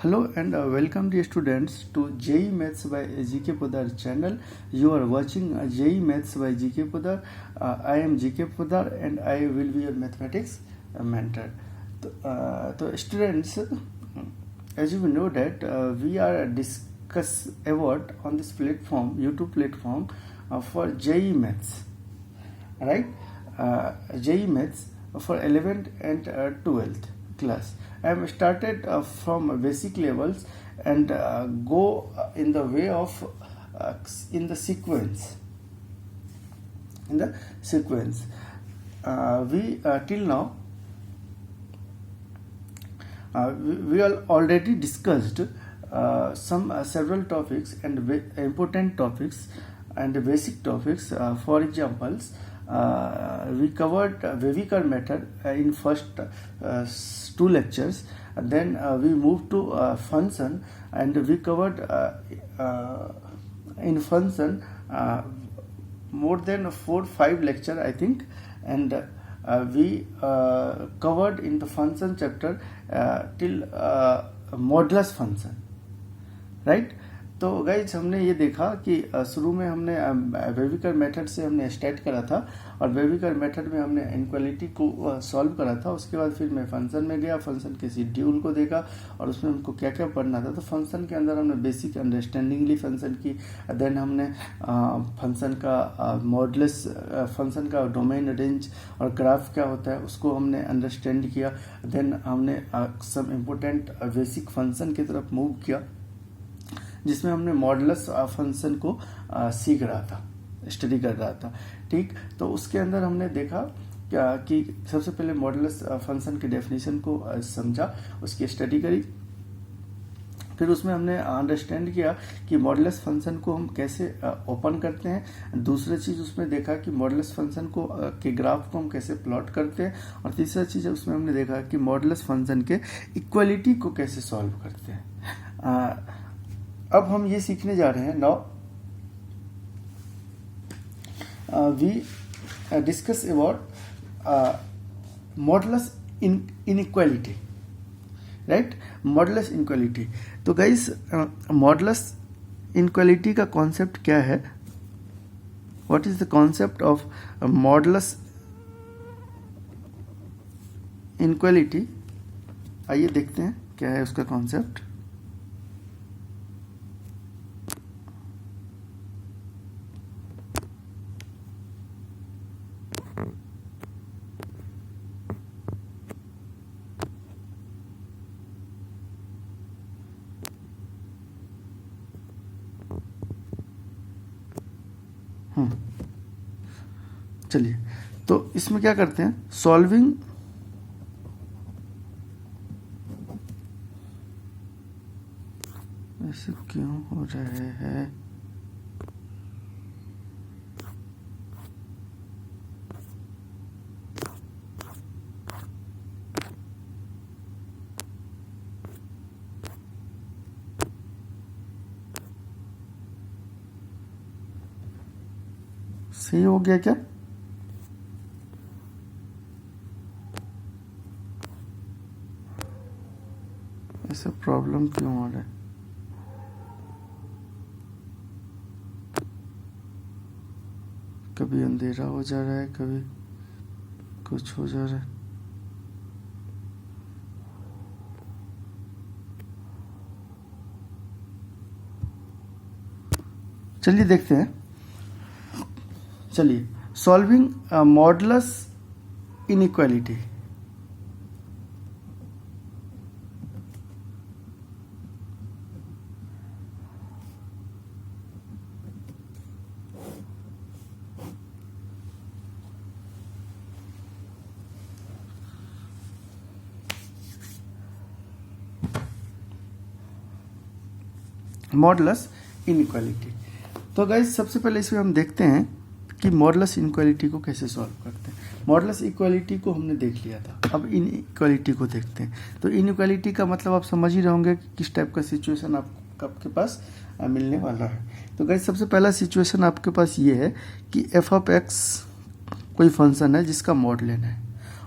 Hello and welcome dear students to JEE Maths by GK Podar channel. You are watching JEE Maths by GK Podar. I am GK Podar and I will be your mathematics mentor. So students, as you know that we are discuss about on this platform, YouTube platform for JEE Maths, right? JEE Maths for 11th and 12th class. I am started from basic levels and go in the way of in the sequence. We till now we all already discussed some several topics and important topics and basic topics. For examples, we covered Weaver method in first 2 lectures, and then we moved to function, and we covered in function more than 4-5 lecture I think, and we covered in the function chapter till modulus function, right? तो guys हमने ये देखा कि शुरू में हमने वेविकर method से हमने स्टार्ट करा था और वेविकर मेथड में हमने इनक्वालिटी को सॉल्व करा था। उसके बाद फिर मैं फंक्शन में गया, फंक्शन के शेड्यूल को देखा और उसमें हमको क्या क्या पढ़ना था। तो फंक्शन के अंदर हमने बेसिक अंडरस्टैंडिंगली फंक्शन की, देन हमने फंक्शन का मॉडुलस, फंक्शन का डोमेन, रेंज और ग्राफ क्या होता है उसको हमने अंडरस्टैंड किया। देन हमने सब इम्पोर्टेंट बेसिक फंक्शन की तरफ मूव किया, जिसमें हमने मॉडुलस फंक्शन को सीख रहा था, स्टडी कर रहा था। ठीक, तो उसके अंदर हमने देखा क्या कि सबसे पहले मॉडुलस फंक्शन के डेफिनेशन को समझा, उसकी स्टडी करी। फिर उसमें हमने अंडरस्टैंड किया कि मॉडुलस फंक्शन को हम कैसे ओपन करते हैं। दूसरी चीज़ उसमें देखा कि मॉडुलस फंक्शन को के ग्राफ को हम कैसे प्लॉट करते हैं। और तीसरा चीज़ उसमें हमने देखा कि मॉडुलस फंक्शन के इक्वलिटी को कैसे सॉल्व करते हैं। अब हम ये सीखने जा रहे हैं। Now we discuss about modulus inequality, right? Modulus inequality. तो गाइस, मॉडुलस इनइक्वालिटी का कॉन्सेप्ट क्या है? What is the concept of modulus inequality? आइए देखते हैं क्या है उसका कॉन्सेप्ट। चलिए, तो इसमें क्या करते हैं, सॉल्विंग ऐसे क्यों हो रहे हैं? सही हो गया क्या? ऐसा प्रॉब्लम क्यों हो रहा है? कभी अंधेरा हो जा रहा है, कभी कुछ हो जा रहा है। चलिए देखते हैं। चलिए, solving modulus inequality. Modulus inequality. तो गाइस, सबसे पहले इसमें हम देखते हैं कि मॉडुलस इनइक्वालिटी को कैसे सॉल्व करते हैं। मॉडुलस इक्वालिटी को हमने देख लिया था, अब इनइक्वालिटी को देखते हैं। तो इनइक्वालिटी का मतलब आप समझ ही रहे होंगे कि किस टाइप का सिचुएशन आपके पास मिलने वाला है। तो गाइस, सबसे पहला सिचुएशन आपके पास ये है कि f ऑफ x कोई फंक्शन है जिसका मॉड लेना है,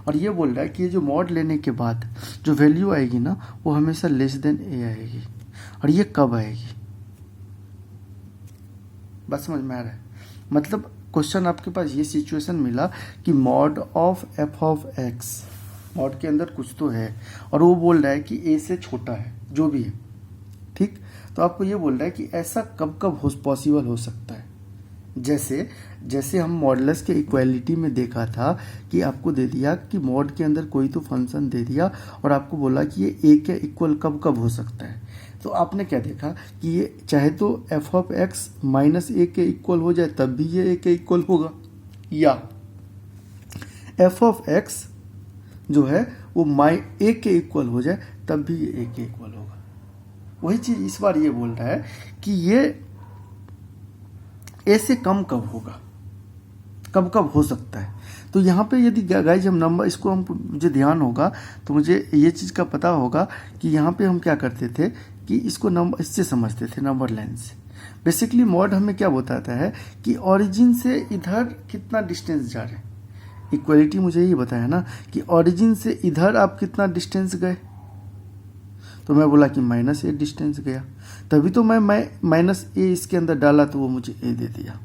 और ये बोल रहा है कि ये जो मॉड लेने के बाद जो वैल्यू आएगी ना वो हमेशा लेस देन ए आएगी। और ये कब आएगी, बस समझ में आ रहा है? मतलब क्वेश्चन आपके पास ये सिचुएशन मिला कि mod of F of x, mod के अंदर कुछ तो है और वो बोल रहा है कि ए से छोटा है जो भी है, ठीक। तो आपको ये बोल रहा है कि ऐसा कब कब पॉसिबल हो सकता है। जैसे हम मॉडुलस के इक्वालिटी में देखा था कि आपको दे दिया कि मॉड के अंदर कोई तो फंक्शन दे दिया और आपको बोला कि ये ए के इक्वल कब कब हो सकता है। तो आपने क्या देखा कि ये चाहे तो एफ ऑफ एक्स माइनस ए के इक्वल हो जाए तब भी ये ए के इक्वल होगा, या एफ ऑफ एक्स जो है वो ए के इक्वल हो जाए तब भी ये ए के इक्वल होगा। वही चीज इस बार ये बोल रहा है कि ये ए से कम कब होगा, कब कब हो सकता है। तो यहाँ पे यदि गाइज हम नंबर इसको हम मुझे ध्यान होगा तो मुझे ये चीज़ का पता होगा कि यहाँ पे हम क्या करते थे कि इसको नंबर इससे समझते थे, नंबर लाइन से। बेसिकली मॉड हमें क्या बताता है कि ओरिजिन से इधर कितना डिस्टेंस जा रहे हैं। इक्वलिटी मुझे ये बताया ना कि ओरिजिन से इधर आप कितना डिस्टेंस गए, तो मैं बोला कि माइनस ए डिस्टेंस गया, तभी तो मैं माइनस ए इसके अंदर डाला तो वो मुझे ए दे दिया,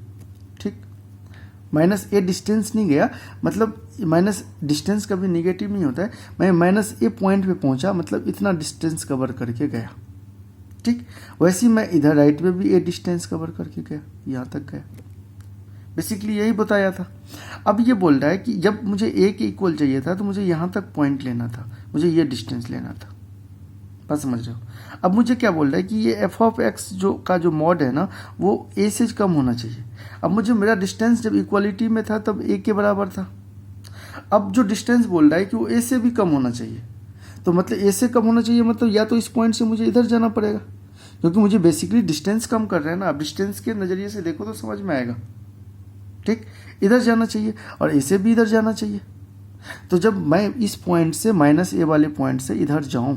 ठीक। माइनस ए डिस्टेंस नहीं गया, मतलब माइनस डिस्टेंस कभी निगेटिव नहीं होता है। मैं माइनस ए पॉइंट पे पहुंचा, मतलब इतना डिस्टेंस कवर करके गया, ठीक। वैसे ही मैं इधर राइट में भी ए डिस्टेंस कवर करके गया, यहाँ तक गया। बेसिकली यही बताया था। अब ये बोल रहा है कि जब मुझे ए के इक्वल चाहिए था तो मुझे यहाँ तक पॉइंट लेना था, मुझे ये डिस्टेंस लेना था, बस समझ रहे हो। अब मुझे क्या बोल रहा है कि ये एफ ऑफ एक्स जो मॉड है ना वो ए से कम होना चाहिए। अब मुझे मेरा डिस्टेंस जब इक्वालिटी में था तब ए के बराबर था। अब जो डिस्टेंस बोल रहा है कि वो ए से भी कम होना चाहिए, तो मतलब ए से कम होना चाहिए, मतलब या तो इस पॉइंट से मुझे इधर जाना पड़ेगा, क्योंकि मुझे बेसिकली डिस्टेंस कम कर रहे हैं ना। अब डिस्टेंस के नज़रिए से देखो तो समझ में आएगा, ठीक। इधर जाना चाहिए और ए से भी इधर जाना चाहिए। तो जब मैं इस पॉइंट से माइनस ए वाले पॉइंट से इधर जाऊं,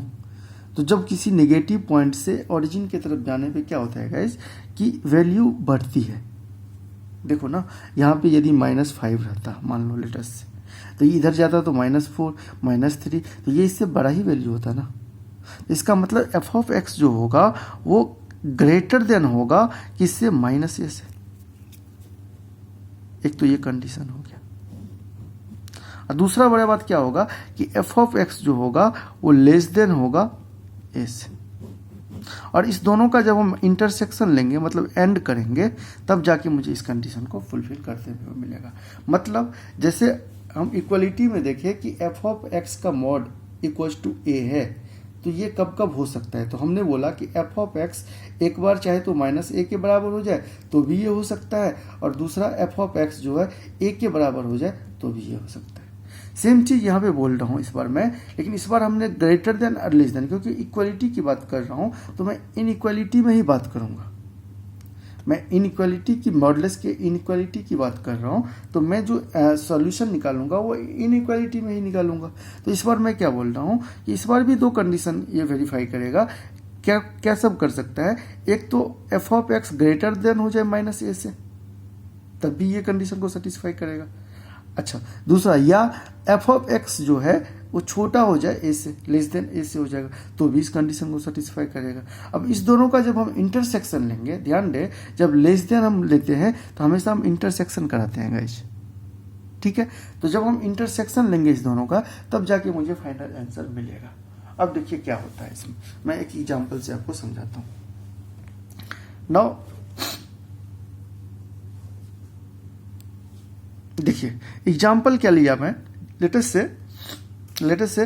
तो जब किसी नेगेटिव पॉइंट से ओरिजिन की तरफ जाने पे क्या होता है गाइस कि वैल्यू बढ़ती है। देखो ना, यहाँ पे यदि -5 रहता मान लो लेटस से, तो ये इधर जाता तो -4 -3, तो ये इससे बड़ा ही वैल्यू होता ना। इसका मतलब एफ ऑफ एक्स जो होगा वो ग्रेटर देन होगा किससे, माइनस ए से। एक तो ये कंडीशन हो गया। और दूसरा बड़ा बात क्या होगा कि एफ ऑफ एक्स जो होगा वो लेस देन होगा ए से। और इस दोनों का जब हम इंटरसेक्शन लेंगे, मतलब एंड करेंगे, तब जाके मुझे इस कंडीशन को फुलफिल करते हुए मिलेगा। मतलब जैसे हम इक्वलिटी में देखें कि एफ ऑफ एक्स का मॉड इक्वल्स टू ए है, तो ये कब कब हो सकता है। तो हमने बोला कि एफ ऑफ एक्स एक बार चाहे तो माइनस ए के बराबर हो जाए तो भी ये हो सकता है, और दूसरा एफ ऑफ एक्स जो है ए के बराबर हो जाए तो भी ये हो सकता है। सेम चीज़ यहाँ पे बोल रहा हूँ इस बार मैं, लेकिन इस बार हमने ग्रेटर देन और लेस देन, क्योंकि इक्वलिटी की बात कर रहा हूँ तो मैं इनइक्वालिटी में ही बात करूँगा। मैं इनइक्वालिटी की, मॉडुलस के इनइक्वालिटी की बात कर रहा हूँ, तो मैं जो सॉल्यूशन निकालूंगा वो इनइक्वालिटी में ही निकालूंगा। तो इस बार मैं क्या बोल रहा हूँ कि इस बार भी दो कंडीशन ये वेरीफाई करेगा। क्या क्या सब कर सकता है, एक तो F of X greater then हो जाए माइनस ए से, तब भी ये कंडीशन को सेटिस्फाई करेगा। अच्छा, दूसरा, या एफ ऑफ एक्स जो है वो छोटा हो जाए ए से, लेस देन ए से हो जाएगा, तो भी इस कंडीशन को सेटिस्फाई करेगा। अब इस दोनों का जब हम इंटरसेक्शन लेंगे, ध्यान दे, जब लेस देन हम लेते हैं तो हमेशा हम इंटरसेक्शन कराते हैं गाइस, ठीक है। तो जब हम इंटरसेक्शन लेंगे इस दोनों का, तब जाके मुझे फाइनल आंसर मिलेगा। अब देखिए क्या होता है इसमें, मैं एक एग्जाम्पल से आपको समझाता हूँ। नाउ देखिए एग्जाम्पल क्या लिया मैं, लेटेस्ट से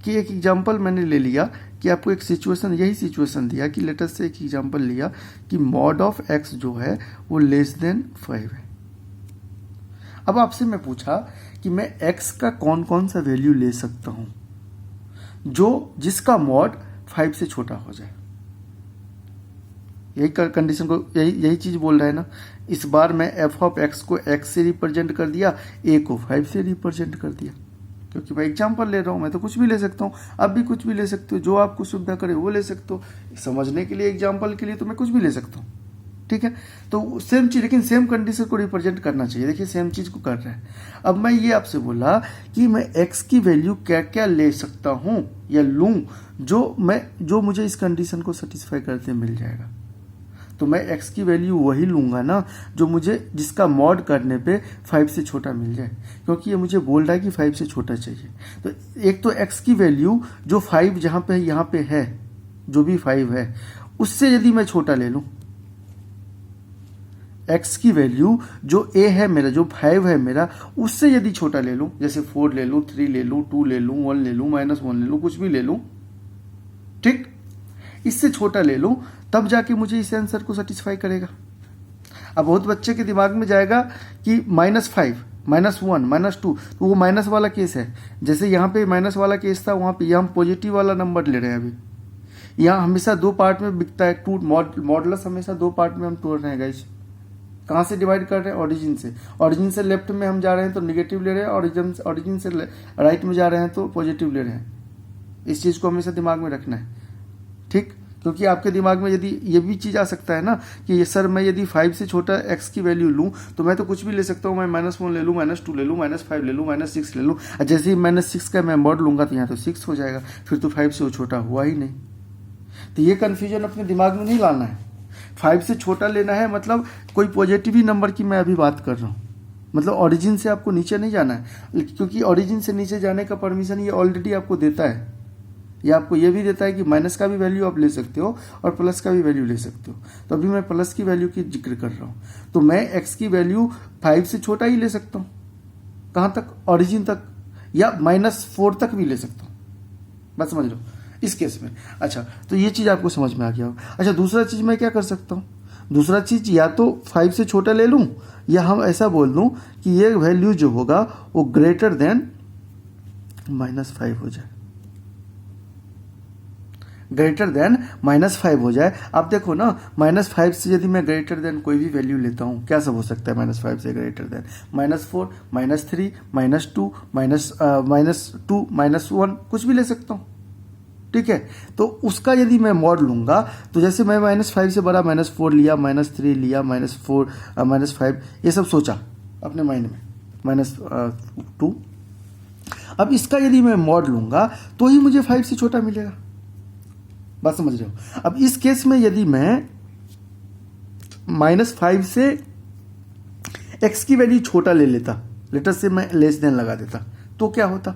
कि एक एग्जाम्पल मैंने ले लिया कि आपको एक सिचुएशन, यही सिचुएशन दिया कि लेटेस्ट से एक एग्जाम्पल लिया कि मॉड ऑफ एक्स जो है वो लेस देन 5 है। अब आपसे मैं पूछा कि मैं एक्स का कौन कौन सा वैल्यू ले सकता हूं जिसका मॉड 5 से छोटा हो जाए। यही कंडीशन को, यही चीज बोल रहा है ना। इस बार मैं एफ ऑफ एक्स को एक्स से रिप्रेजेंट कर दिया, ए को 5 से रिप्रेजेंट कर दिया, क्योंकि मैं एग्जाम्पल ले रहा हूं। मैं तो कुछ भी ले सकता हूं, अब भी कुछ भी ले सकते हो, जो आपको सुविधा करे वो ले सकते हो। समझने के लिए, एग्जाम्पल के लिए तो मैं कुछ भी ले सकता हूं, ठीक है। तो सेम चीज, लेकिन सेम कंडीशन को रिप्रेजेंट करना चाहिए। देखिए सेम चीज को कर रहे हैं। अब मैं ये आपसे बोला कि मैं x की वैल्यू क्या क्या ले सकता हूं या लूं जो मुझे इस कंडीशन को सेटिस्फाई करते मिल जाएगा। तो मैं x की वैल्यू वही लूंगा ना जो मुझे, जिसका मॉड करने पे 5 से छोटा मिल जाए, क्योंकि ये मुझे बोल रहा है कि 5 से छोटा चाहिए। तो एक तो x की वैल्यू जो 5 जहां पे यहाँ पे है, जो भी 5 है उससे यदि मैं छोटा ले लूं, x की वैल्यू जो a है मेरा, जो 5 है मेरा, उससे यदि छोटा ले लूं, जैसे 4 ले लूं, 3 ले लूं, 2 ले लूं, 1 ले लूं, -1 ले लूं, कुछ भी ले लूं, ठीक, इससे छोटा ले लूं, तब जाके मुझे इस आंसर को सेटिस्फाई करेगा। अब बहुत बच्चे के दिमाग में जाएगा कि -5, -1, -2, तो वो माइनस वाला केस है। जैसे यहाँ पे माइनस वाला केस था, वहां पे हम पॉजिटिव वाला नंबर ले रहे हैं। अभी यहाँ हमेशा 2 पार्ट में बिकता है, मॉडुलस हमेशा 2 पार्ट में हम तोड़ रहे हैं गाइस। कहाँ से डिवाइड कर रहे हैं? ओरिजिन से। ओरिजिन से लेफ्ट में हम जा रहे हैं तो निगेटिव ले रहे हैं, ओरिजिन से राइट में जा रहे हैं तो पॉजिटिव ले रहे हैं। इस चीज को हमेशा दिमाग में रखना है, ठीक। क्योंकि आपके दिमाग में यदि ये भी चीज आ सकता है ना कि ये सर मैं यदि 5 से छोटा x की वैल्यू लूं तो मैं तो कुछ भी ले सकता हूं, मैं -1 ले लूं, -2 ले लूं, -5 ले लूं, -6 ले लूं। जैसे ही -6 का मैं मॉड लूंगा तो यहाँ तो 6 हो जाएगा, फिर तो 5 से वो छोटा हुआ ही नहीं। तो ये कंफ्यूजन अपने दिमाग में नहीं लाना है। 5 से छोटा लेना है, मतलब कोई पॉजिटिव ही नंबर की मैं अभी बात कर रहा हूँ, मतलब ओरिजिन से आपको नीचे नहीं जाना है, क्योंकि ओरिजिन से नीचे जाने का परमिशन ये ऑलरेडी आपको देता है। ये आपको ये भी देता है कि माइनस का भी वैल्यू आप ले सकते हो और प्लस का भी वैल्यू ले सकते हो। तो अभी मैं प्लस की वैल्यू की जिक्र कर रहा हूँ, तो मैं x की वैल्यू 5 से छोटा ही ले सकता हूँ। कहाँ तक? ओरिजिन तक, या -4 तक भी ले सकता हूँ। बात समझ लो इस केस में। अच्छा, तो ये चीज आपको समझ में आ गया होगा। अच्छा, दूसरा चीज मैं क्या कर सकता हूँ? दूसरा चीज या तो 5 से छोटा ले लूं, या हम ऐसा बोल दूं कि ये वैल्यू जो होगा वो ग्रेटर देन -5 हो जाए, ग्रेटर देन -5 हो जाए। आप देखो ना, -5 से यदि मैं ग्रेटर देन कोई भी वैल्यू लेता हूं, क्या सब हो सकता है -5 से ग्रेटर देन? -4, -3, -2, -2, -1, कुछ भी ले सकता हूं, ठीक है। तो उसका यदि मैं मॉड लूंगा तो जैसे मैं -5 से बड़ा -4 लिया, -3 लिया, -4, -5, ये सब सोचा अपने माइंड में, -2। अब इसका यदि मैं मॉड लूंगा तो ही मुझे 5 से छोटा मिलेगा। बात समझ रहे हो? अब इस केस में यदि मैं -5 से x की वैल्यू छोटा ले लेता, लेटर से मैं लेस देन लगा देता, तो क्या होता?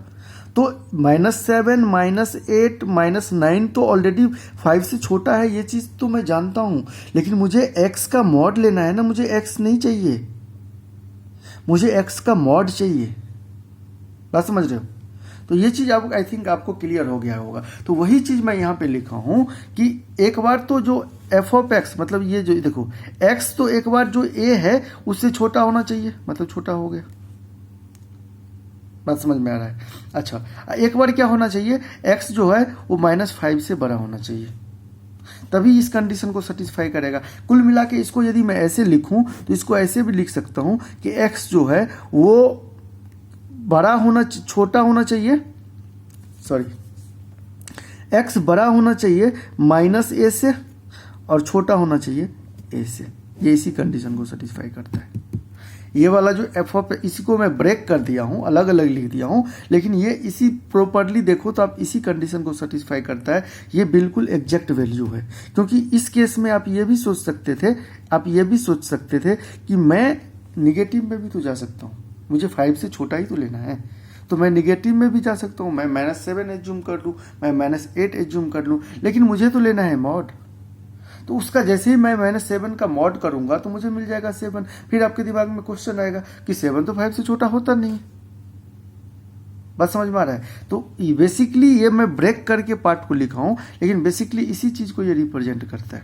तो -7, -8, -9 तो ऑलरेडी 5 से छोटा है, ये चीज तो मैं जानता हूं, लेकिन मुझे x का मॉड लेना है ना, मुझे x नहीं चाहिए, मुझे x का मॉड चाहिए। बात समझ रहे हो? तो ये चीज आप, आई थिंक आपको क्लियर हो गया होगा। तो वही चीज मैं यहां पे लिखा हूं कि एक बार तो जो f ऑफ x, मतलब ये जो देखो x, तो एक बार जो a है उससे छोटा होना चाहिए, मतलब छोटा हो गया। बात समझ में आ रहा है? अच्छा, एक बार क्या होना चाहिए, x जो है वो -5 से बड़ा होना चाहिए, तभी इस कंडीशन को सेटिस्फाई करेगा। कुल मिला के इसको यदि मैं ऐसे लिखूं तो इसको ऐसे भी लिख सकता हूं कि x जो है वो बड़ा होना, छोटा होना चाहिए, सॉरी, x बड़ा होना चाहिए -a से और छोटा होना चाहिए a से। ये इसी कंडीशन को सेटिस्फाई करता है। ये वाला जो f ऑफ, इसी को मैं ब्रेक कर दिया हूं, अलग अलग लिख दिया हूं, लेकिन ये इसी प्रॉपरली देखो तो आप इसी कंडीशन को सेटिस्फाई करता है। ये बिल्कुल एग्जैक्ट वैल्यू है, क्योंकि इस केस में आप ये भी सोच सकते थे कि मैं निगेटिव में भी तो जा सकता हूं, मुझे 5 से छोटा ही तो लेना है, तो मैं निगेटिव में भी जा सकता हूं, मैं -7 एज्यूम कर लूं, मैं -8 एज्यूम कर लूं, लेकिन मुझे तो लेना है मॉड। तो उसका जैसे ही मैं -7 का मॉड करूंगा तो मुझे मिल जाएगा 7। फिर आपके दिमाग में क्वेश्चन आएगा कि 7 तो 5 से छोटा होता नहीं। बात समझ में आ रहा है? तो बेसिकली ये मैं ब्रेक करके पार्ट को लिखा हूं, लेकिन बेसिकली इसी चीज को ये रिप्रेजेंट करता है।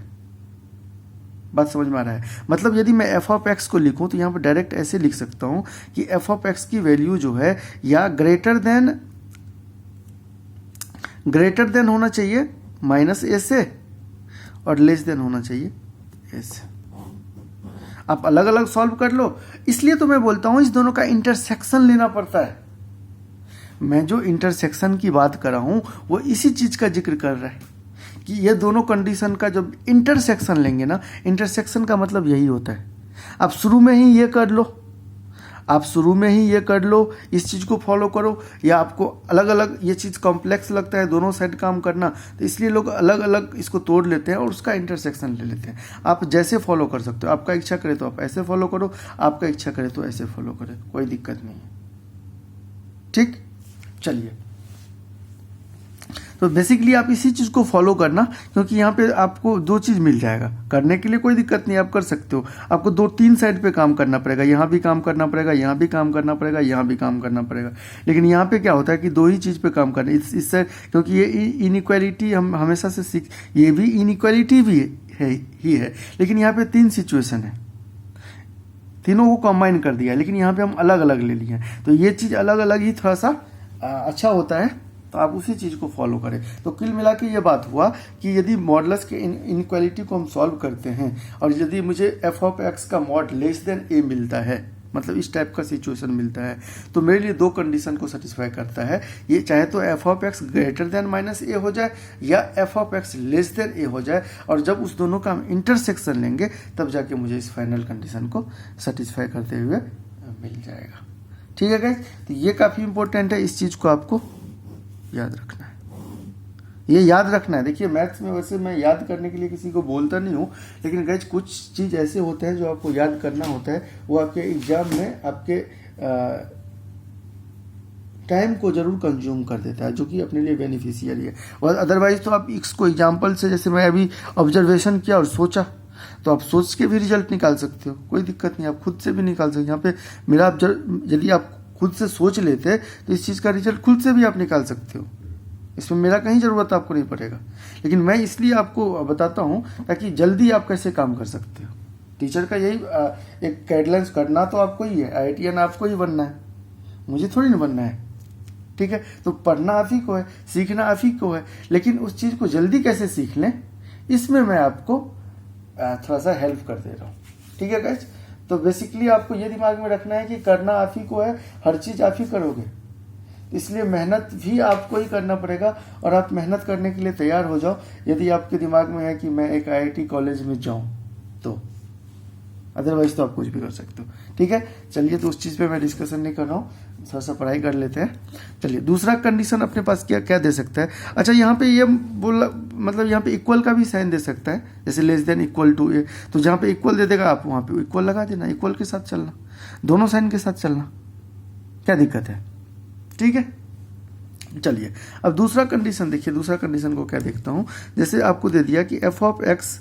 बात समझ में आ रहा है? मतलब यदि मैं f ऑफ x को लिखूं तो यहां पर डायरेक्ट ऐसे लिख सकता हूं कि f ऑफ x की वैल्यू जो है या ग्रेटर देन होना चाहिए -a से और लेस देन होना चाहिए a से। आप अलग अलग सॉल्व कर लो, इसलिए तो मैं बोलता हूं इस दोनों का इंटरसेक्शन लेना पड़ता है। मैं जो इंटरसेक्शन की बात कर रहा हूं वो इसी चीज का जिक्र कर रहा है कि ये दोनों कंडीशन का जब इंटरसेक्शन लेंगे ना, इंटरसेक्शन का मतलब यही होता है, आप शुरू में ही ये कर लो, आप शुरू में ही ये कर लो, इस चीज़ को फॉलो करो, या आपको अलग अलग ये चीज़ कॉम्प्लेक्स लगता है दोनों साइड काम करना, तो इसलिए लोग अलग अलग इसको तोड़ लेते हैं और उसका इंटरसेक्शन ले लेते हैं। आप जैसे फॉलो कर सकते हो, आपका इच्छा करे तो आप ऐसे फॉलो करो, आपका इच्छा करे तो ऐसे फॉलो करें, कोई दिक्कत नहीं है। ठीक, चलिए, तो बेसिकली आप इसी चीज़ को फॉलो करना, क्योंकि यहाँ पे आपको दो चीज़ मिल जाएगा करने के लिए, कोई दिक्कत नहीं, आप कर सकते हो। आपको 2-3 साइड पे काम करना पड़ेगा, यहाँ भी काम करना पड़ेगा, यहाँ भी काम करना पड़ेगा, यहाँ भी काम करना पड़ेगा, लेकिन यहाँ पे क्या होता है कि 2 ही चीज़ पे काम करना इससे, क्योंकि ये इनइक्वालिटी हम हमेशा से सीख, ये भी इनइक्वालिटी भी है, लेकिन यहाँ पे 3 सिचुएशन है, तीनों को कंबाइन कर दिया, लेकिन यहाँ पे हम अलग अलग ले लिए हैं, तो ये चीज़ अलग अलग ही थोड़ा सा अच्छा होता है, तो आप उसी चीज़ को फॉलो करें। तो कुल मिला के ये बात हुआ कि यदि मॉडुलस के इनइक्वालिटी को हम सॉल्व करते हैं और यदि मुझे एफ ऑफ एक्स का मॉड लेस देन ए मिलता है, मतलब इस टाइप का सिचुएशन मिलता है, तो मेरे लिए 2 कंडीशन को सेटिस्फाई करता है, ये चाहे तो F of X greater than minus A हो जाए या F of X less than A हो जाए, और जब उस दोनों का हम इंटरसेक्शन लेंगे तब जाके मुझे इस फाइनल कंडीशन को सेटिस्फाई करते हुए मिल जाएगा। ठीक है गाइस, तो ये काफ़ी इंपॉर्टेंट है, इस चीज़ को आपको याद रखना है, ये याद रखना है। देखिए मैथ्स में वैसे मैं याद करने के लिए किसी को बोलता नहीं हूँ, लेकिन गाइस कुछ चीज़ ऐसे होते हैं जो आपको याद करना होता है, वो आपके एग्जाम में आपके टाइम को जरूर कंज्यूम कर देता है, जो कि अपने लिए बेनिफिशियरी है। और अदरवाइज तो आप इसको एग्जाम्पल से, जैसे मैं अभी ऑब्जर्वेशन किया और सोचा, तो आप सोच के भी रिजल्ट निकाल सकते हो, कोई दिक्कत नहीं, आप खुद से भी निकाल सकते हो। यहाँ पे मेरा यदि आप खुद से सोच लेते तो इस चीज़ का रिजल्ट खुद से भी आप निकाल सकते हो, इसमें मेरा कहीं ज़रूरत आपको नहीं पड़ेगा, लेकिन मैं इसलिए आपको बताता हूँ ताकि जल्दी आप कैसे काम कर सकते हो। टीचर का यही एक गाइडलाइंस करना तो आपको ही है, IITian आपको ही बनना है, मुझे थोड़ी ना बनना है। ठीक है, तो पढ़ना आप ही को है, सीखना आप ही को है, लेकिन उस चीज़ को जल्दी कैसे सीख लें, इसमें मैं आपको थोड़ा सा हेल्प कर दे रहा हूँ। ठीक है गाइस, तो बेसिकली आपको ये दिमाग में रखना है कि करना आप ही को है, हर चीज़ आप ही करोगे, इसलिए मेहनत भी आपको ही करना पड़ेगा, और आप मेहनत करने के लिए तैयार हो जाओ। यदि आपके दिमाग में है कि मैं एक IIT कॉलेज में जाऊं तो, अदरवाइज तो आप कुछ भी कर सकते हो। ठीक है, चलिए, तो उस चीज़ पे मैं डिस्कशन नहीं कर रहा हूँ, थोड़ा सा पढ़ाई कर लेते हैं। चलिए, दूसरा कंडीशन अपने पास क्या क्या दे सकता है। अच्छा, यहाँ पे ये बोला, मतलब यहाँ पे इक्वल का भी साइन दे सकता है, जैसे लेस देन इक्वल टू ए, तो जहाँ पे इक्वल दे देगा आप वहाँ पे इक्वल लगा देना, इक्वल के साथ चलना, दोनों साइन के साथ चलना, क्या दिक्कत है। ठीक है, चलिए, अब दूसरा कंडीशन देखिए, दूसरा कंडीशन को क्या देखता हूँ, जैसे आपको दे दिया कि F of X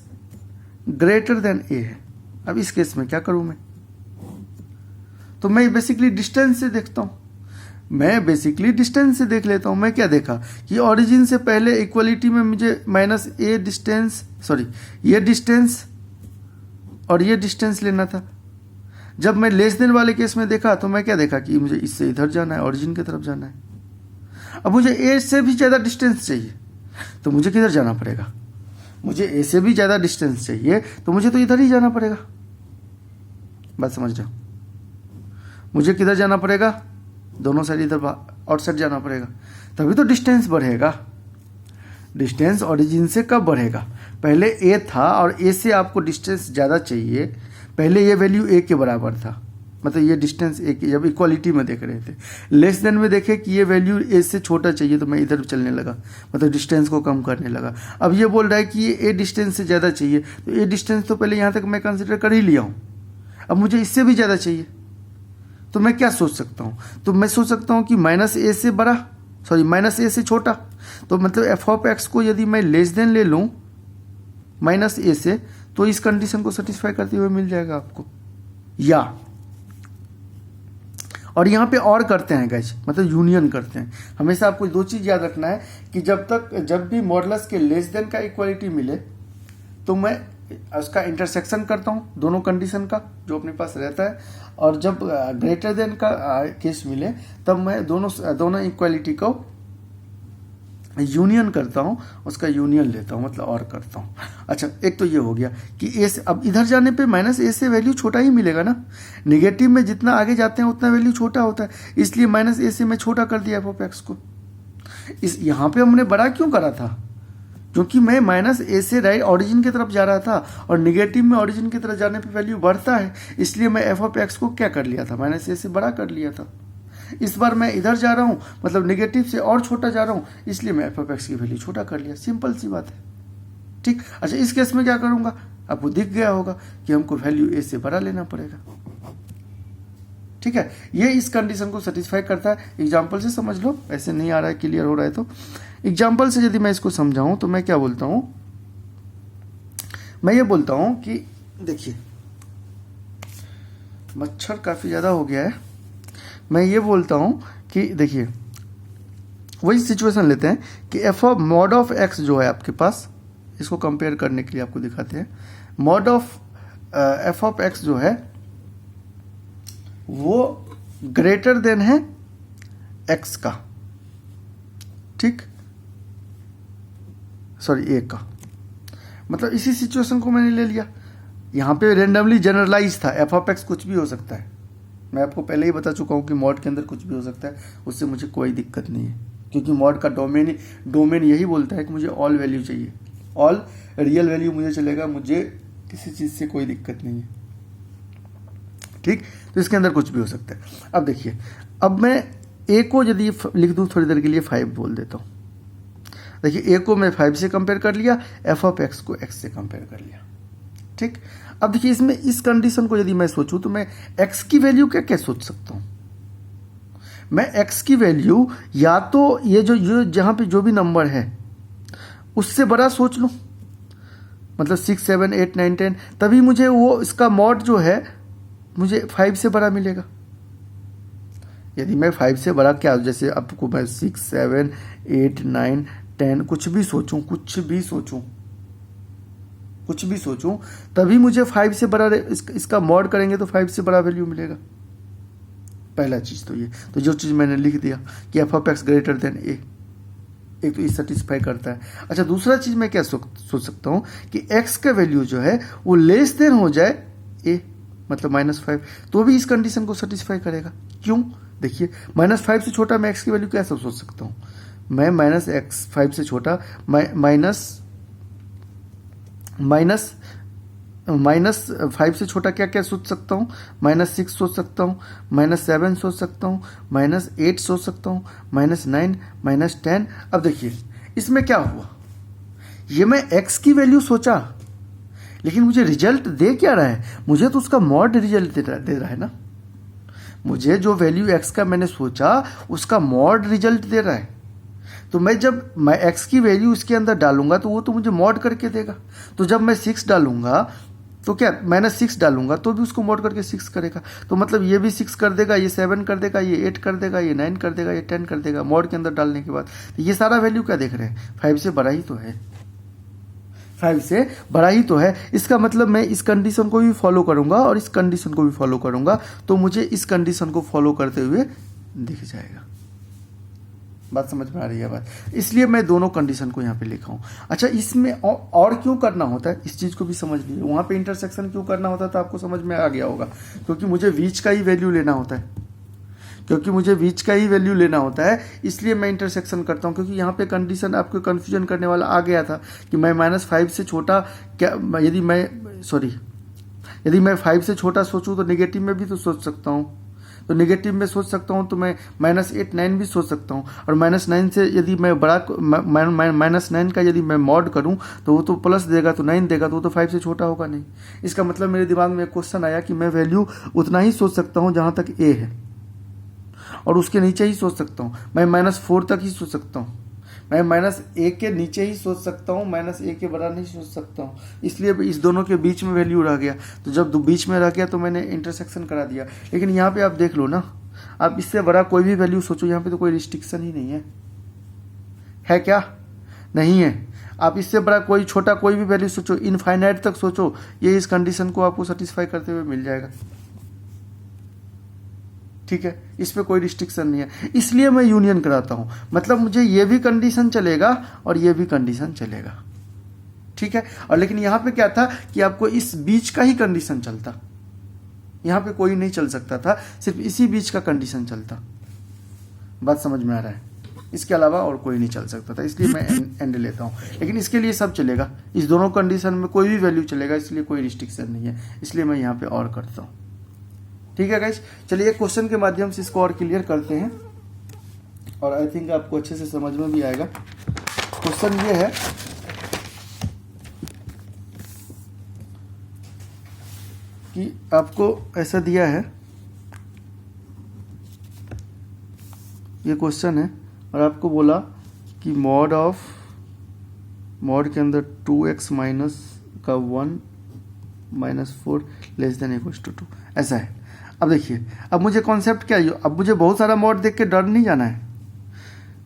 greater than A है। अब इस केस में क्या करूँ मैं, तो मैं बेसिकली डिस्टेंस से देखता हूँ, मैं बेसिकली डिस्टेंस से देख लेता हूँ। मैं क्या देखा कि ओरिजिन से पहले इक्वलिटी में मुझे माइनस ए डिस्टेंस, सॉरी ये डिस्टेंस और ये डिस्टेंस लेना था। जब मैं लेस देन वाले केस में देखा तो मैं क्या देखा कि मुझे इससे इधर जाना है, ओरिजिन की तरफ जाना है। अब मुझे ए से भी ज़्यादा डिस्टेंस चाहिए तो मुझे किधर जाना पड़ेगा, मुझे ए से भी ज़्यादा डिस्टेंस चाहिए तो मुझे तो इधर ही जाना पड़ेगा। बात समझ जाओ, मुझे किधर जाना पड़ेगा, दोनों साइड इधर आउटसाइड जाना पड़ेगा, तभी तो डिस्टेंस बढ़ेगा। डिस्टेंस ओरिजिन से कब बढ़ेगा, पहले ए था और ए से आपको डिस्टेंस ज़्यादा चाहिए, पहले ये वैल्यू ए के बराबर था, मतलब ये डिस्टेंस ए की, जब इक्वालिटी में देख रहे थे। लेस देन में देखे कि ये वैल्यू ए से छोटा चाहिए तो मैं इधर चलने लगा, मतलब डिस्टेंस को कम करने लगा। अब ये बोल रहा है कि ये ए डिस्टेंस से ज़्यादा चाहिए, तो ए डिस्टेंस तो पहले यहाँ तक मैं कंसिडर कर ही लिया हूँ, अब मुझे इससे भी ज़्यादा चाहिए, तो मैं क्या सोच सकता हूँ, तो मैं सोच सकता हूँ कि माइनस ए से बड़ा, सॉरी माइनस ए से छोटा, तो मतलब एफ ऑफ एक्स को यदि मैं लेस देन ले लूँ माइनस ए से, तो इस कंडीशन को सेटिस्फाई करते हुए मिल जाएगा आपको। या और यहाँ पे और करते हैं गाइस, मतलब यूनियन करते हैं। हमेशा आपको 2 चीज़ याद रखना है कि जब भी मॉडुलस के लेस देन का इक्वालिटी मिले तो मैं उसका इंटरसेक्शन करता हूँ दोनों कंडीशन का जो अपने पास रहता है, और जब ग्रेटर देन का केस मिले तब मैं दोनों इक्वालिटी को यूनियन करता हूँ, उसका यूनियन लेता हूँ, मतलब और करता हूँ। अच्छा, एक तो ये हो गया कि ए से, अब इधर जाने पे माइनस ए से वैल्यू छोटा ही मिलेगा ना, निगेटिव में जितना आगे जाते हैं उतना वैल्यू छोटा होता है, इसलिए माइनस ए से मैं छोटा कर दिया एफ ऑफ एक्स को। इस यहाँ पे हमने बड़ा क्यों करा था, क्योंकि मैं माइनस ए से राइट ऑरिजिन की तरफ जा रहा था और निगेटिव में ऑरिजिन की तरफ जाने पे वैल्यू बढ़ता है, इसलिए मैं एफ ऑफ एक्स को क्या कर लिया था, माइनस ए से बड़ा कर लिया था। इस बार मैं इधर जा रहा हूँ, मतलब निगेटिव से और छोटा जा रहा हूँ, इसलिए मैं एफ ऑफ एक्स की वैल्यू छोटा कर लिया। सिंपल सी बात है। ठीक, अच्छा इस केस में क्या करूँगा, आपको दिख गया होगा कि हमको वैल्यू ए से बड़ा लेना पड़ेगा। ठीक है, ये इस कंडीशन को सेटिस्फाई करता है। एग्जाम्पल से समझ लो, ऐसे नहीं आ रहा है, क्लियर हो रहा है तो एग्जाम्पल से यदि मैं इसको समझाऊं तो मैं क्या बोलता हूं, मैं ये बोलता हूं कि देखिए मच्छर काफ़ी ज़्यादा हो गया है। मैं ये बोलता हूं कि देखिए वही सिचुएशन लेते हैं कि F of mod of x जो है आपके पास, इसको कंपेयर करने के लिए आपको दिखाते हैं। Mod of F of x जो है वो ग्रेटर देन है एक्स का, ठीक, सॉरी ए का। मतलब इसी सिचुएशन को मैंने ले लिया, यहाँ पे रेंडमली जनरलाइज था, एफ ऑफ एक्स कुछ भी हो सकता है। मैं आपको पहले ही बता चुका हूँ कि मॉड के अंदर कुछ भी हो सकता है, उससे मुझे कोई दिक्कत नहीं है, क्योंकि मॉड का डोमेन यही बोलता है कि मुझे ऑल वैल्यू चाहिए, ऑल रियल वैल्यू मुझे चलेगा, मुझे किसी चीज़ से कोई दिक्कत नहीं है। ठीक, तो इसके अंदर कुछ भी हो सकता है। अब देखिए, अब मैं ए को यदि लिख दूँ थोड़ी देर के लिए 5 बोल देता हूँ। देखिए ए को मैं 5 से कंपेयर कर लिया, एफ ऑफ एक्स को एक्स से कंपेयर कर लिया। ठीक, अब देखिए इसमें इस कंडीशन को यदि मैं सोचूं तो मैं एक्स की वैल्यू क्या क्या सोच सकता हूं। मैं एक्स की वैल्यू या तो ये जो जहां पे जो भी नंबर है उससे बड़ा सोच लूं, मतलब 6, 7, 8, 9, 10, तभी मुझे वो इसका मॉड जो है मुझे 5 से बड़ा मिलेगा। यदि मैं 5 से बड़ा क्या, जैसे आपको मैं 6, 7, 8, 9, 10 कुछ भी सोचूं तभी मुझे 5 से बड़ा इसका मॉड करेंगे तो 5 से बड़ा वैल्यू मिलेगा। पहला चीज तो ये, तो जो चीज मैंने लिख दिया कि F of X greater than A, एक तो ये सेटिस्फाई करता है। अच्छा दूसरा चीज मैं क्या सोच सकता हूं कि एक्स का वैल्यू जो है वो लेस देन हो जाए ए, मतलब -5, तो भी इस कंडीशन को सेटिस्फाई करेगा। क्यों, देखिए -5 से छोटा मैं एक्स की वैल्यू कैसे सोच सकता हूं, मैं -5 से छोटा -5 से छोटा क्या क्या सोच सकता हूँ, -6 सोच सकता हूँ, -7 सोच सकता हूँ, -8 सोच सकता हूँ, -9, -10। अब देखिए इसमें क्या हुआ, ये मैं x की वैल्यू सोचा लेकिन मुझे रिजल्ट दे क्या रहा है, मुझे तो उसका मॉड रिजल्ट दे रहा है ना। मुझे जो वैल्यू x का मैंने सोचा उसका मॉड रिजल्ट दे रहा है, तो मैं जब मैं x की वैल्यू इसके अंदर डालूंगा तो वो तो मुझे मॉड करके देगा। तो जब मैं 6 डालूंगा तो क्या, -6 डालूंगा तो भी उसको मॉड करके 6 करेगा। तो मतलब ये भी 6 कर देगा, ये 7 कर देगा, ये 8 कर देगा, ये 9 कर देगा, ये 10 कर देगा मॉड के अंदर डालने के बाद। तो ये सारा वैल्यू क्या देख रहे हैं, 5 से बड़ा ही तो है, 5 से बड़ा ही तो है। इसका मतलब मैं इस कंडीशन को भी फॉलो करूंगा और इस कंडीशन को भी फॉलो करूंगा, तो मुझे इस कंडीशन को फॉलो करते हुए दिख जाएगा। बात समझ में आ रही है बात, इसलिए मैं दोनों कंडीशन को यहाँ पे लिखा हूँ। अच्छा इसमें और क्यों करना होता है, इस चीज को भी समझ लीजिए। वहां पे इंटरसेक्शन क्यों करना होता है तो आपको समझ में आ गया होगा, क्योंकि मुझे बीच का ही वैल्यू लेना होता है, इसलिए मैं इंटरसेक्शन करता हूँ। क्योंकि यहाँ पे कंडीशन आपको कंफ्यूजन करने वाला आ गया था कि मैं -5 से छोटा क्या, यदि मैं 5 से छोटा सोचूं तो नेगेटिव में भी तो सोच सकता हूँ, तो नेगेटिव में सोच सकता हूं तो मैं -8, 9 भी सोच सकता हूं। और -9 से यदि मैं बड़ा -9 का यदि मैं मॉड करूं तो वो तो प्लस देगा, तो 9 देगा, तो वो तो 5 से छोटा होगा नहीं। इसका मतलब मेरे दिमाग में एक क्वेश्चन आया कि मैं वैल्यू उतना ही सोच सकता हूं जहां तक ए है, और उसके नीचे ही सोच सकता हूं। मैं -4 तक ही सोच सकता हूं, मैं -1 के नीचे ही सोच सकता हूँ, -1 के बड़ा नहीं सोच सकता हूँ। इसलिए इस दोनों के बीच में वैल्यू रह गया, तो जब बीच में रह गया तो मैंने इंटरसेक्शन करा दिया। लेकिन यहाँ पे आप देख लो ना, आप इससे बड़ा कोई भी वैल्यू सोचो, यहाँ पे तो कोई रिस्ट्रिक्शन ही नहीं है क्या, नहीं है। आप इससे बड़ा कोई छोटा कोई भी वैल्यू सोचो, इनफाइनाइट तक सोचो, ये इस कंडीशन को आपको सेटिस्फाई करते हुए मिल जाएगा। ठीक है, इस पे कोई रिस्ट्रिक्शन नहीं है, इसलिए मैं यूनियन कराता हूं। मतलब मुझे ये भी कंडीशन चलेगा और ये भी कंडीशन चलेगा, ठीक है। और लेकिन यहां पे क्या था कि आपको इस बीच का ही कंडीशन चलता, यहां पे कोई नहीं चल सकता था, सिर्फ इसी बीच का कंडीशन चलता। बात समझ में आ रहा है। इसके अलावा और कोई नहीं चल सकता था, इसलिए मैं एंड लेता हूँ। लेकिन इसके लिए सब चलेगा, इस दोनों कंडीशन में कोई भी वैल्यू चलेगा, इसलिए कोई रिस्ट्रिक्शन नहीं है, इसलिए मैं यहाँ पे और करता हूँ। ठीक है गाइस, चलिए क्वेश्चन के माध्यम से इसको और क्लियर करते हैं और आई थिंक आपको अच्छे से समझ में भी आएगा। क्वेश्चन ये है कि आपको ऐसा दिया है, ये क्वेश्चन है और आपको बोला कि मॉड के अंदर 2x माइनस का 1 minus 4 less than equal to 2, ऐसा है। अब देखिए, अब मुझे कॉन्सेप्ट क्या है, अब मुझे बहुत सारा मॉड देख के डर नहीं जाना है।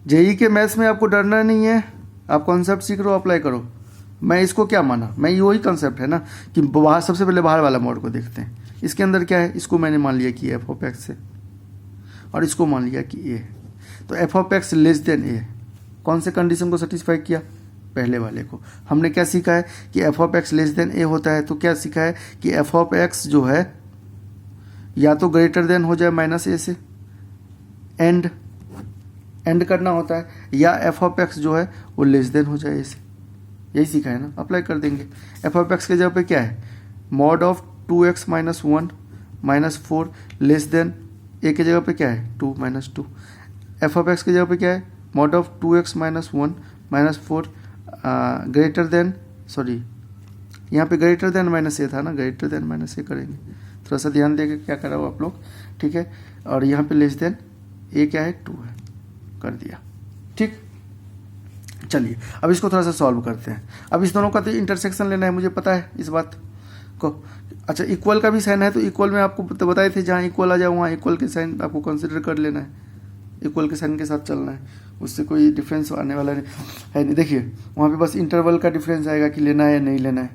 जेई के मैथ्स में आपको डरना नहीं है, आप कॉन्सेप्ट सीख लो, अप्लाई करो। मैं इसको क्या माना, मैं वही कॉन्सेप्ट है ना कि बाहर, सबसे पहले बाहर वाला मॉड को देखते हैं। इसके अंदर क्या है, इसको मैंने मान लिया कि एफ ऑफ एक्स है और इसको मान लिया कि ए है, तो F of X less than A. कौन से कंडीशन को सेटिस्फाई किया, पहले वाले को। हमने क्या सीखा है कि F of X less than A होता है, तो क्या सीखा है कि एफ ऑफ एक्स जो है या तो ग्रेटर देन हो जाए माइनस ए से, एंड करना होता है, या एफ ऑफ एक्स जो है वो लेस देन हो जाए ए से। यही सीखा है ना, अप्लाई कर देंगे। एफ ऑफ एक्स के जगह पे क्या है, mod of 2x minus 1 minus 4 less than A के जगह पे क्या है 2 माइनस 2। एफ ऑफ एक्स की जगह पे क्या है, mod of 2x minus 1 minus 4 greater than, sorry यहाँ पे ग्रेटर देन माइनस ए था ना, ग्रेटर देन माइनस ए करेंगे, थोड़ा सा ध्यान देके क्या करा हो आप लोग, ठीक है। और यहाँ पे लेस देन ए क्या है 2 है, कर दिया, ठीक। चलिए अब इसको थोड़ा सा सॉल्व करते हैं। अब इस दोनों का तो इंटरसेक्शन लेना है, मुझे पता है इस बात को। अच्छा, इक्वल का भी साइन है, तो इक्वल में आपको तो बताए थे जहाँ इक्वल आ जाए वहाँ इक्वल के साइन आपको कंसिडर कर लेना है, इक्वल के साइन के साथ चलना है, उससे कोई डिफरेंस आने वाला है नहीं। देखिए वहाँ पे बस इंटरवल का डिफरेंस आएगा कि लेना है या नहीं लेना है।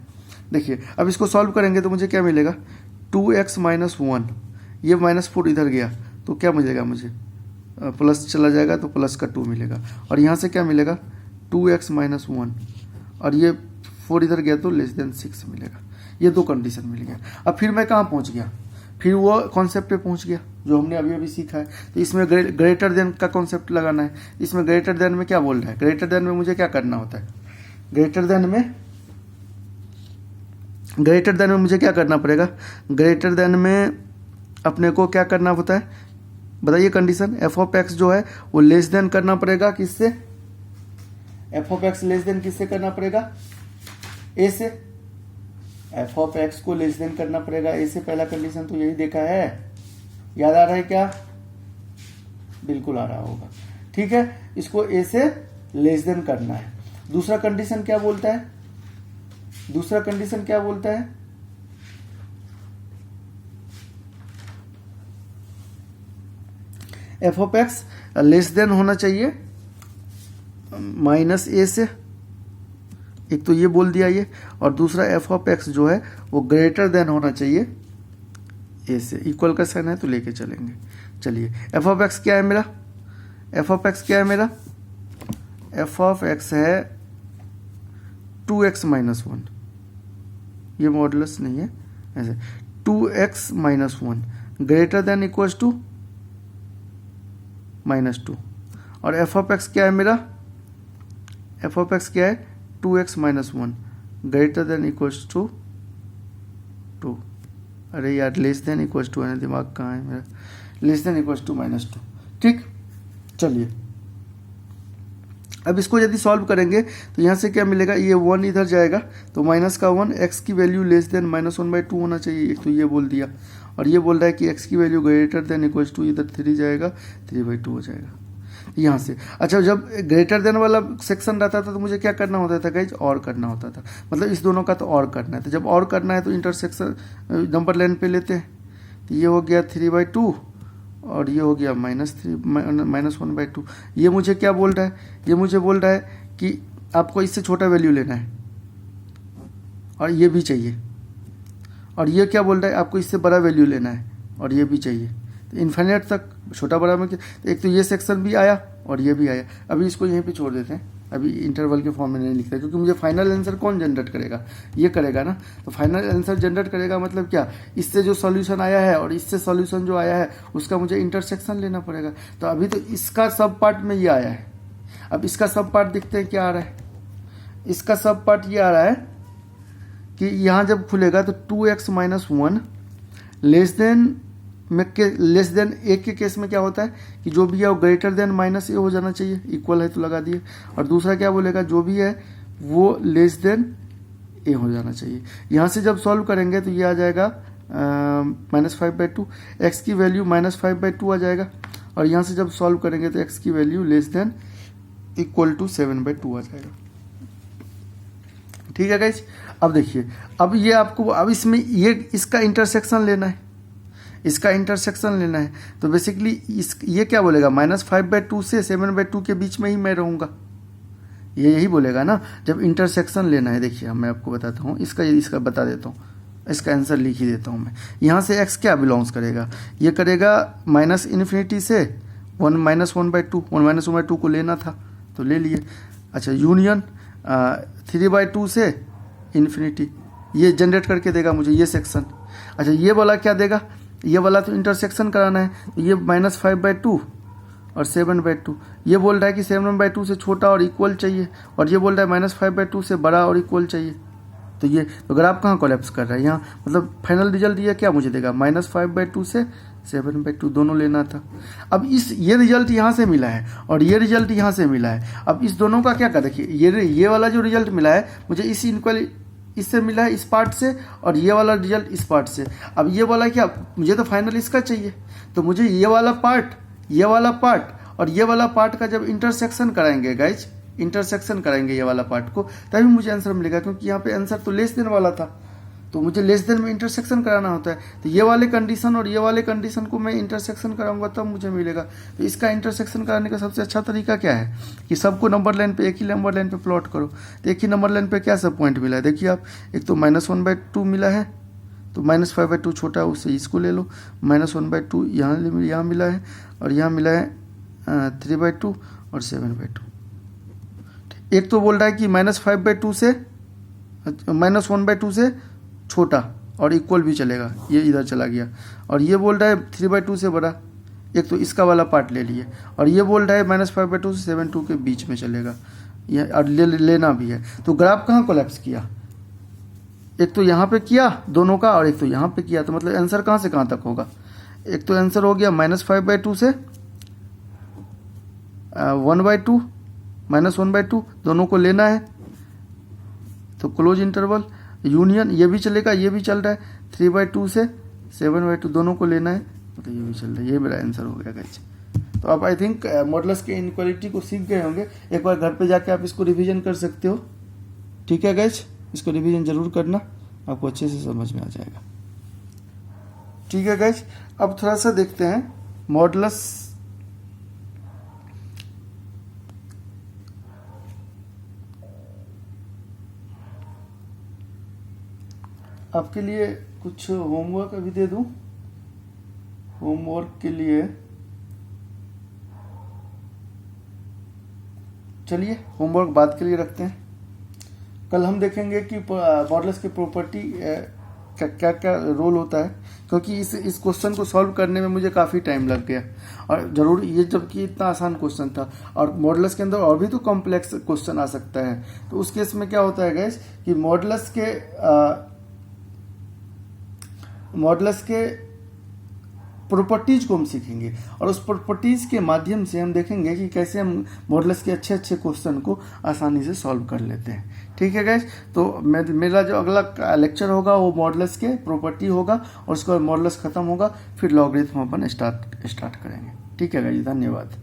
देखिए अब इसको सॉल्व करेंगे तो मुझे क्या मिलेगा, 2x माइनस 1, ये माइनस 4 इधर गया तो क्या मिलेगा, मुझे प्लस चला जाएगा तो प्लस का 2 मिलेगा, और यहाँ से क्या मिलेगा 2x माइनस 1, और ये 4 इधर गया तो लेस देन 6 मिलेगा। ये दो कंडीशन मिल गया। अब फिर मैं कहाँ पहुँच गया, फिर वो कॉन्सेप्ट पे पहुँच गया जो हमने अभी अभी सीखा है। तो इसमें ग्रेटर देन का कॉन्सेप्ट लगाना है। इसमें ग्रेटर देन में क्या बोल रहा है, ग्रेटर देन में मुझे क्या करना होता है, ग्रेटर देन में मुझे क्या करना पड़ेगा, ग्रेटर देन में अपने को क्या करना होता है, बताइए कंडीशन। एफ ऑफ एक्स जो है वो लेस देन करना पड़ेगा किससे, F of X less then किससे करना पड़ेगा, ए से। एफ ऑफ एक्स को लेस देन करना पड़ेगा ए से, पहला कंडीशन तो यही देखा है, याद आ रहा है क्या, बिल्कुल आ रहा होगा, ठीक है। इसको ए से लेस देन करना है। दूसरा कंडीशन क्या बोलता है, दूसरा कंडीशन क्या बोलता है, F of X less then होना चाहिए माइनस ए से, एक तो ये बोल दिया ये, और दूसरा एफ ऑफ एक्स जो है वो ग्रेटर देन होना चाहिए ए से। इक्वल का साइन है तो लेके चलेंगे। चलिए एफ ऑफ एक्स क्या है मेरा, एफ ऑफ एक्स क्या है मेरा, एफ ऑफ एक्स है 2x माइनस 1, ये मॉडुलस नहीं है, ऐसे 2x minus 1 greater than equals to -2, और एफ ऑफ एक्स क्या है मेरा, एफ ऑफ एक्स क्या है 2x minus 1 greater than equals to 2। अरे यार लेस देन इक्वल्स टू है, दिमाग कहाँ है मेरा, लेस देन इक्वल्स टू -2, ठीक। चलिए अब इसको यदि सॉल्व करेंगे तो यहाँ से क्या मिलेगा, ये 1 इधर जाएगा तो माइनस का 1, एक्स की वैल्यू लेस देन -1/2 होना चाहिए, एक तो ये बोल दिया, और ये बोल रहा है कि एक्स की value greater than equals to, इधर 3 जाएगा 3/2 हो जाएगा यहाँ से। अच्छा, जब ग्रेटर देन वाला सेक्शन रहता था तो मुझे क्या करना होता था गाइज, और करना होता था, मतलब इस दोनों का तो और करना है। तो जब और करना है तो इंटरसेक्शन नंबर लाइन पे लेते हैं, तो ये हो गया 3/2 और ये हो गया -1/2। ये मुझे क्या बोल रहा है, ये मुझे बोल रहा है कि आपको इससे छोटा वैल्यू लेना है, और ये भी चाहिए, और ये क्या बोल रहा है आपको इससे बड़ा वैल्यू लेना है, और ये भी चाहिए। तो इन्फिनिट तक छोटा बड़ा में, तो एक तो ये सेक्शन भी आया और ये भी आया। अभी इसको यहीं पे छोड़ देते हैं, अभी इंटरवल के फॉर्म में नहीं लिखता, क्योंकि मुझे फाइनल आंसर कौन जनरेट करेगा, ये करेगा ना। तो फाइनल आंसर जनरेट करेगा मतलब क्या, इससे जो सॉल्यूशन आया है और इससे सॉल्यूशन जो आया है उसका मुझे इंटरसेक्शन लेना पड़ेगा। तो अभी तो इसका सब पार्ट में ये आया है, अब इसका सब पार्ट देखते हैं क्या आ रहा है। इसका सब पार्ट ये आ रहा है कि यहाँ जब खुलेगा तो 2x minus 1 less than A के केस में क्या होता है कि जो भी है वो ग्रेटर देन माइनस ए हो जाना चाहिए, इक्वल है तो लगा दिए। और दूसरा क्या बोलेगा, जो भी है वो लेस देन ए हो जाना चाहिए। यहाँ से जब सॉल्व करेंगे तो ये आ जाएगा -5/2, एक्स की वैल्यू -5/2 आ जाएगा। और यहाँ से जब सॉल्व करेंगे तो एक्स की value less than equal to 7/2 आ जाएगा। ठीक है गाइस, अब देखिए, अब ये आपको, अब इसमें ये इसका इंटरसेक्शन लेना है, इसका इंटरसेक्शन लेना है। तो बेसिकली ये क्या बोलेगा, -5/2 से 7/2 के बीच में ही मैं रहूँगा, ये यही बोलेगा ना जब इंटरसेक्शन लेना है। देखिए मैं आपको बताता हूँ, इसका बता देता हूँ, इसका आंसर लिख ही देता हूँ मैं। यहाँ से x क्या बिलोंग्स करेगा, ये करेगा -∞ से 1/2, 1/2 को लेना था तो ले लिए। अच्छा, यूनियन 3/2 से इन्फिनिटी, ये जनरेट करके देगा मुझे ये सेक्शन। अच्छा, ये वाला क्या देगा, ये वाला तो इंटरसेक्शन कराना है, तो ये -5/2 और 7/2, ये बोल रहा है कि 7/2 से छोटा और इक्वल चाहिए, और ये बोल रहा है -5/2 से बड़ा और इक्वल चाहिए। तो ये तो ग्राफ कहाँ कोलैप्स कर रहा है यहाँ, मतलब फाइनल रिजल्ट ये क्या मुझे देगा, -5/2 से 7/2 दोनों लेना था। अब ये रिजल्ट यहाँ से मिला है और ये रिजल्ट यहाँ से मिला है। अब इस दोनों का क्या कर, देखिए ये वाला जो रिजल्ट मिला है मुझे इससे मिला है, इस पार्ट से, और ये वाला रिजल्ट इस पार्ट से। अब ये वाला क्या, मुझे तो फाइनल इसका चाहिए, तो मुझे ये वाला पार्ट और ये वाला पार्ट का जब इंटरसेक्शन कराएंगे गाइज, इंटरसेक्शन कराएंगे ये वाला पार्ट को, तभी मुझे आंसर मिलेगा, क्योंकि यहाँ पे आंसर तो लेस देन वाला था, तो मुझे लेस देन में इंटरसेक्शन कराना होता है। तो ये वाले कंडीशन और ये वाले कंडीशन को मैं इंटरसेक्शन कराऊंगा तब मुझे मिलेगा। तो इसका इंटरसेक्शन कराने का सबसे अच्छा तरीका क्या है कि सबको नंबर लाइन पे, एक ही नंबर लाइन पे प्लॉट करो। तो एक ही नंबर लाइन पे क्या सब पॉइंट मिला है, देखिए आप, एक तो -1/2 मिला है, तो -5/2 छोटा है उससे इसको ले लो, -1/2 यहाँ मिला है, और यहाँ मिला है 3/2 और 7/2। एक तो बोल रहा है कि -5/2 से -1/2 से छोटा और इक्वल भी चलेगा, ये इधर चला गया, और ये बोल रहा है 3/2 से बड़ा, एक तो इसका वाला पार्ट ले लिए, और ये बोल रहा है -5/2 से 7/2 के बीच में चलेगा, ये और लेना भी है। तो ग्राफ कहाँ कोलैप्स किया, एक तो यहाँ पे किया दोनों का, और एक तो यहाँ पे किया, तो मतलब आंसर कहाँ से कहाँ तक होगा। एक तो आंसर हो गया -5/2 से 1/2, -1/2 दोनों को लेना है, तो क्लोज इंटरवल यूनियन, ये भी चलेगा, ये भी चल रहा है, 3/2 से 7/2 दोनों को लेना है, मतलब ये भी चल रहा है। ये मेरा आंसर हो गया गाइस। तो आप आई थिंक मॉडल्स के इनक्वालिटी को सीख गए होंगे। एक बार घर पे जाके आप इसको रिवीजन कर सकते हो, ठीक है गाइस, इसको रिवीजन जरूर करना, आपको अच्छे से समझ में आ जाएगा। ठीक है गाइस, अब थोड़ा सा देखते हैं मॉडल्स आपके लिए कुछ होमवर्क अभी दे दूं। होमवर्क के लिए चलिए होमवर्क बाद के लिए रखते हैं। कल हम देखेंगे कि मॉडल्स की प्रॉपर्टी क्या क्या रोल होता है, क्योंकि इस क्वेश्चन को सॉल्व करने में मुझे काफ़ी टाइम लग गया, और ज़रूर ये जबकि इतना आसान क्वेश्चन था, और मॉडल्स के अंदर और भी तो कॉम्प्लेक्स क्वेश्चन आ सकता है। तो उस केस में क्या होता है गाइस कि मॉडल्स के प्रॉपर्टीज को हम सीखेंगे, और उस प्रॉपर्टीज के माध्यम से हम देखेंगे कि कैसे हम मॉडल्स के अच्छे अच्छे क्वेश्चन को आसानी से सॉल्व कर लेते हैं। ठीक है गाइस, तो मेरा जो अगला लेक्चर होगा वो मॉडल्स के प्रॉपर्टी होगा, और उसके बाद मॉडल्स खत्म होगा, फिर लॉगरिथम अपन स्टार्ट करेंगे। ठीक है गाइस, धन्यवाद।